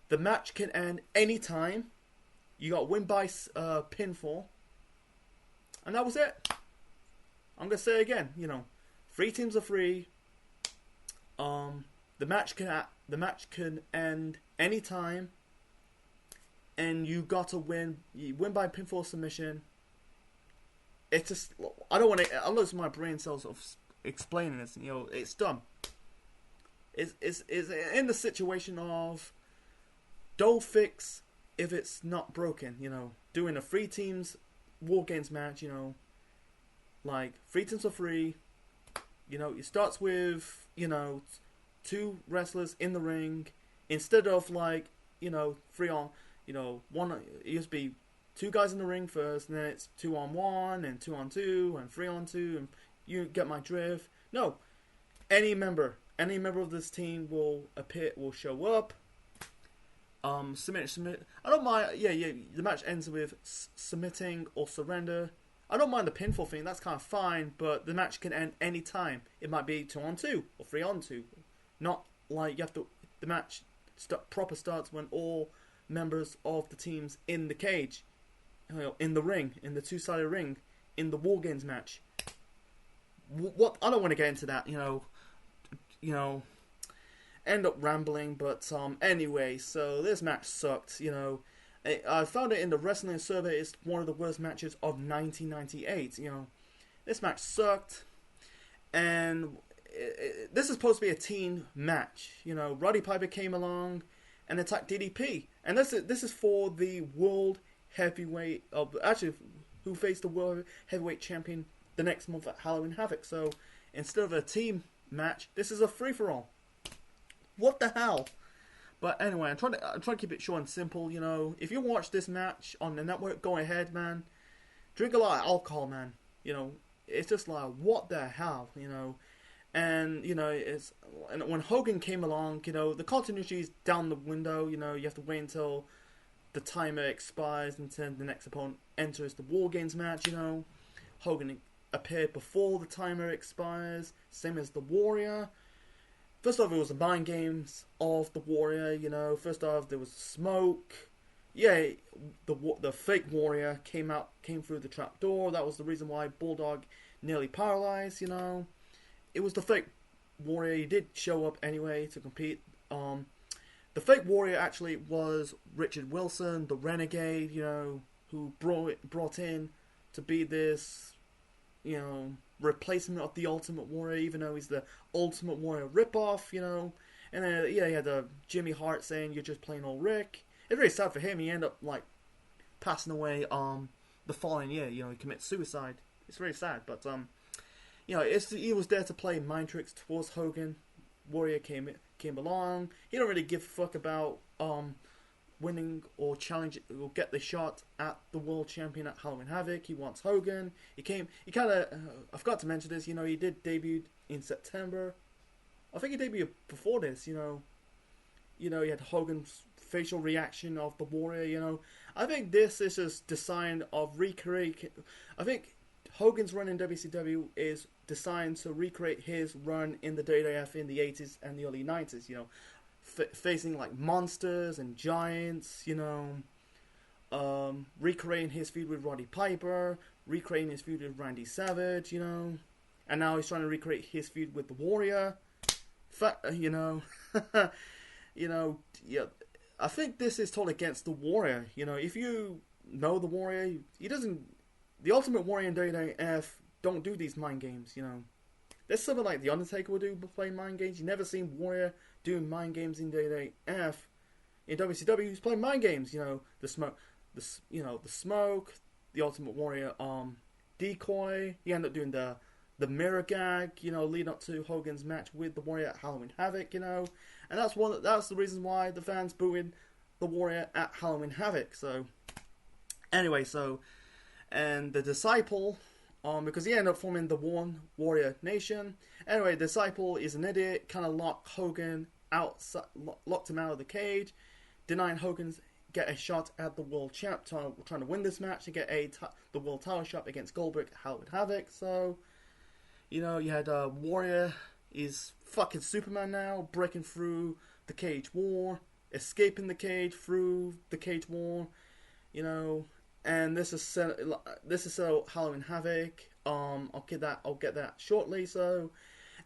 The match can end any time. You got win by pinfall, and that was it. I'm gonna say it again, you know, 3 teams of 3. The match can end any time, and you got to win. You win by pinfall submission. It's just, I don't want to. I lose my brain cells of explaining this. You know, it's done. It's in the situation of don't fix if it's not broken. You know, doing a 3 teams War Games match. You know, like 3 teams of 3. You know, it starts with 2 wrestlers in the ring instead of 3 on. One, it used to be 2 guys in the ring first, and then it's 2 on 1, and 2 on 2, and 3 on 2, and you get my drift. No, any member of this team will show up. Submit. I don't mind. The match ends with submitting or surrender. I don't mind the pinfall thing. That's kind of fine, but the match can end any time. It might be 2 on 2 or 3 on 2. Not like you have to. The match proper starts when all members of the teams in the cage, in the ring, in the 2-sided ring, in the War Games match. What I don't want to get into that, end up rambling, but anyway, so this match sucked. I found it in the Wrestling Survey. It's one of the worst matches of 1998. This match sucked, and this is supposed to be a teen match. Roddy Piper came along and attacked DDP, and this is for the World Heavyweight who faced the World Heavyweight Champion the next month at Halloween Havoc. So instead of a team match, this is a free-for-all. What the hell? But anyway, I'm trying to keep it short and simple. If you watch this match on the network, go ahead, man. Drink a lot of alcohol, man. It's just like, what the hell, And and when Hogan came along, the continuity is down the window. You have to wait until the timer expires until the next opponent enters the War Games match. Hogan appeared before the timer expires, same as the Warrior. First off, it was the mind games of the Warrior. First off, there was smoke. Yeah, the fake Warrior came through the trap door. That was the reason why Bulldog nearly paralyzed. It was the fake Warrior. He did show up anyway to compete. The fake Warrior actually was Richard Wilson, the Renegade. who brought in to be this, you know, replacement of the Ultimate Warrior, even though he's the Ultimate Warrior ripoff, you know. And then, yeah, he had Jimmy Hart saying, "You're just plain old Rick." It's really sad for him. He ended up, like, passing away the following year. You know, he commits suicide. It's very sad, but, you know, he was there to play mind tricks towards Hogan. Warrior came along. He don't really give a fuck about winning or challenge or get the shot at the world champion at Halloween Havoc. He wants Hogan. He kind of I forgot to mention this. You know, he did debut in September. I think he debuted before this. You know, he had Hogan's facial reaction of the Warrior. You know, I think this is just the sign of recreate. I think Hogan's run in WCW is designed to recreate his run in the WWF in the 80s and the early 90s, you know, facing like monsters and giants, you know, recreating his feud with Roddy Piper, recreating his feud with Randy Savage, you know, and now he's trying to recreate his feud with the Warrior, you know, you know, yeah, I think this is totally against the Warrior, you know, if you know the Warrior, the Ultimate Warrior in WWF don't do these mind games, you know. There's something like The Undertaker would do playing mind games. You never seen Warrior doing mind games in WWF. In WCW, he's playing mind games, you know. The smoke, the Ultimate Warrior decoy. He ended up doing the mirror gag, you know, leading up to Hogan's match with the Warrior at Halloween Havoc, you know. And that's the reason why the fans booing the Warrior at Halloween Havoc. So anyway, and the Disciple, because he ended up forming the One Warrior Nation. Anyway, the Disciple is an idiot, kind of locked Hogan outside, locked him out of the cage, denying Hogan get a shot at the world champ, trying to win this match to get the world title shot against Goldberg at Halloween Havoc. So, you know, you had Warrior is fucking Superman now, breaking through the cage wall, escaping the cage through the cage wall, you know. And this is so Halloween Havoc. I'll get that shortly. So,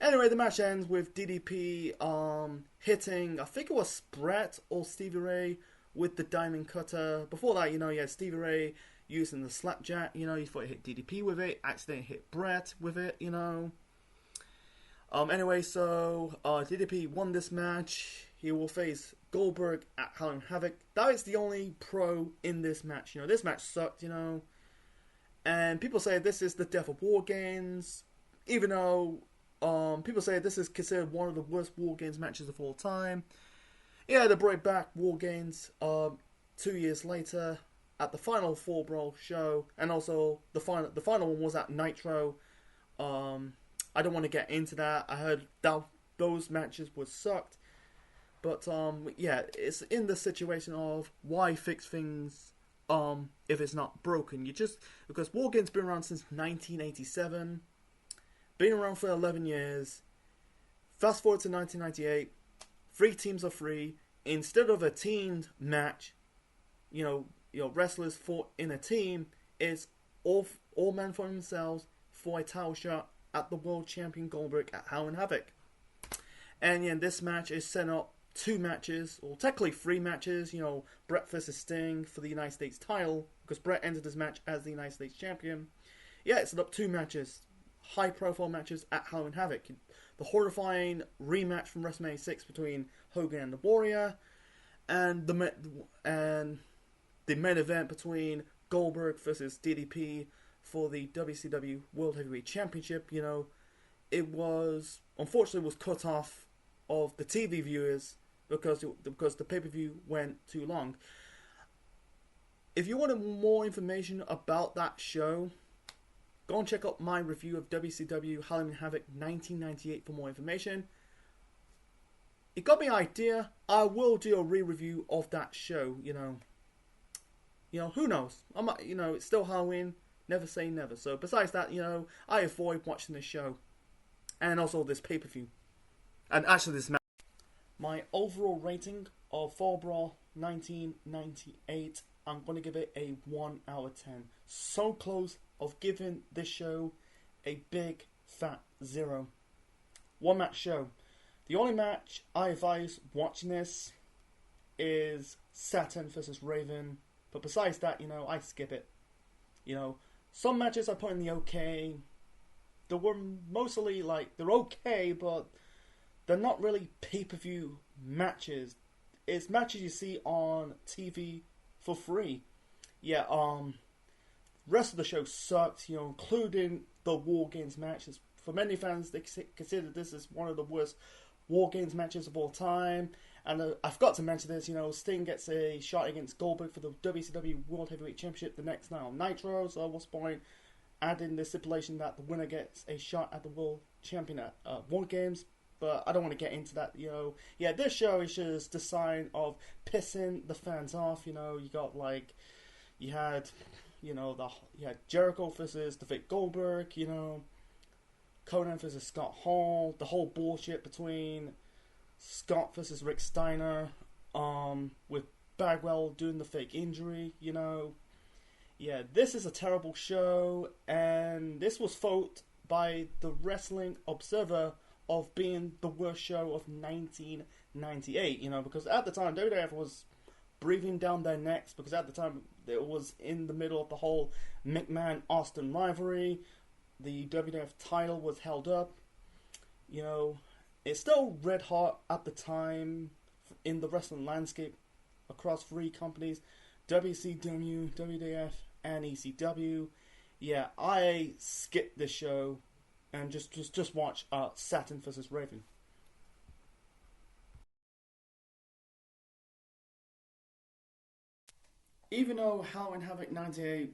anyway, the match ends with DDP hitting, I think it was Brett or Stevie Ray with the Diamond Cutter. Before that, you know, you had Stevie Ray using the Slapjack. You know, he thought he hit DDP with it, accidentally hit Brett with it. You know. Anyway, so DDP won this match. He will face Goldberg at Halloween Havoc. That is the only pro in this match. You know, this match sucked, you know. And people say this is the death of War Games. Even though people say this is considered one of the worst War Games matches of all time. Yeah, they brought back War Games 2 years later at the final 4 Brawl show. And also the final one was at Nitro. I don't want to get into that. I heard that those matches were sucked. But, yeah, it's in the situation of why fix things if it's not broken. Because War Games been around since 1987, been around for 11 years, fast forward to 1998, 3 teams of 3, instead of a teamed match, you know, wrestlers fought in a team, it's all men for themselves for a title shot at the world champion Goldberg at Halloween Havoc. And yeah, this match is set up 2 matches, or technically 3 matches, you know, Bret vs. Sting for the United States title, because Bret entered this match as the United States champion. Yeah, it's set up 2 matches, high profile matches at Halloween Havoc. The horrifying rematch from WrestleMania 6 between Hogan and the Warrior, and the main event between Goldberg versus DDP for the WCW World Heavyweight Championship. You know, it was, unfortunately, was cut off of the TV viewers because the pay-per-view went too long. If you wanted more information about that show, go and check out my review of WCW Halloween Havoc 1998 for more information. It got me an idea. I will do a re-review of that show. You know, who knows? You know, it's still Halloween. Never say never. So besides that, you know, I avoid watching this show and also this pay-per-view. And actually, this match. My overall rating of Fall Brawl 1998, I'm going to give it a 1 out of 10. So close of giving this show a big fat 0. 1 match show. The only match I advise watching this is Saturn versus Raven But besides that, I skip it. Some matches I put in the okay. They were mostly like, they're okay, but they're not really pay-per-view matches. It's matches you see on TV for free. Yeah, rest of the show sucked, including the War Games matches. For many fans, they consider this as one of the worst War Games matches of all time. And I forgot to mention this, Sting gets a shot against Goldberg for the WCW World Heavyweight Championship the next night on Nitro, so what's the point adding the stipulation that the winner gets a shot at the World Champion at War Games? But I don't want to get into that, Yeah, this show is just the sign of pissing the fans off, you got you had Jericho versus the Vic Goldberg, Conan versus Scott Hall, the whole bullshit between Scott versus Rick Steiner, with Bagwell doing the fake injury, Yeah, this is a terrible show, and this was voted by the Wrestling Observer of being the worst show of 1998, because at the time WWF was breathing down their necks, because at the time it was in the middle of the whole McMahon-Austin rivalry. The WWF title was held up. It's still red hot at the time in the wrestling landscape across three companies, WCW, WWF, and ECW. Yeah, I skipped this show and just watch Saturn versus Raven. Even though Halloween Havoc 98,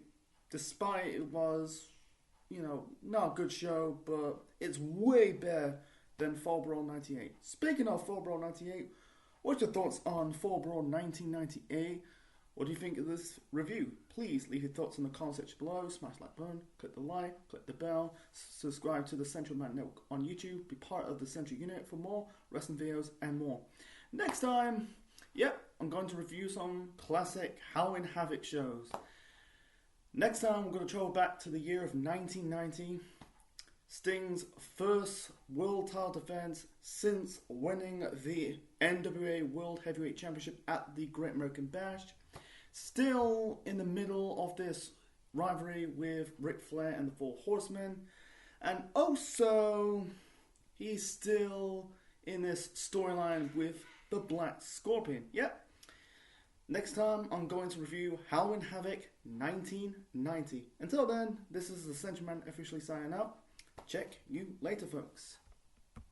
despite it was, not a good show, but it's way better than Fall Brawl 98. Speaking of Fall Brawl 98, what's your thoughts on Fall Brawl 1998? What do you think of this review? Please leave your thoughts in the comment section below. Smash that button, click the like, click the bell, subscribe to the Central Man Network on YouTube, be part of the Central Unit for more wrestling videos and more. Next time, I'm going to review some classic Halloween Havoc shows. Next time, we're going to travel back to the year of 1990. Sting's first world title defense since winning the NWA World Heavyweight Championship at the Great American Bash. Still in the middle of this rivalry with Ric Flair and the Four Horsemen. And also, he's still in this storyline with the Black Scorpion. Next time, I'm going to review Halloween Havoc 1990. Until then, this is the Central Man officially signing out. Check you later, folks.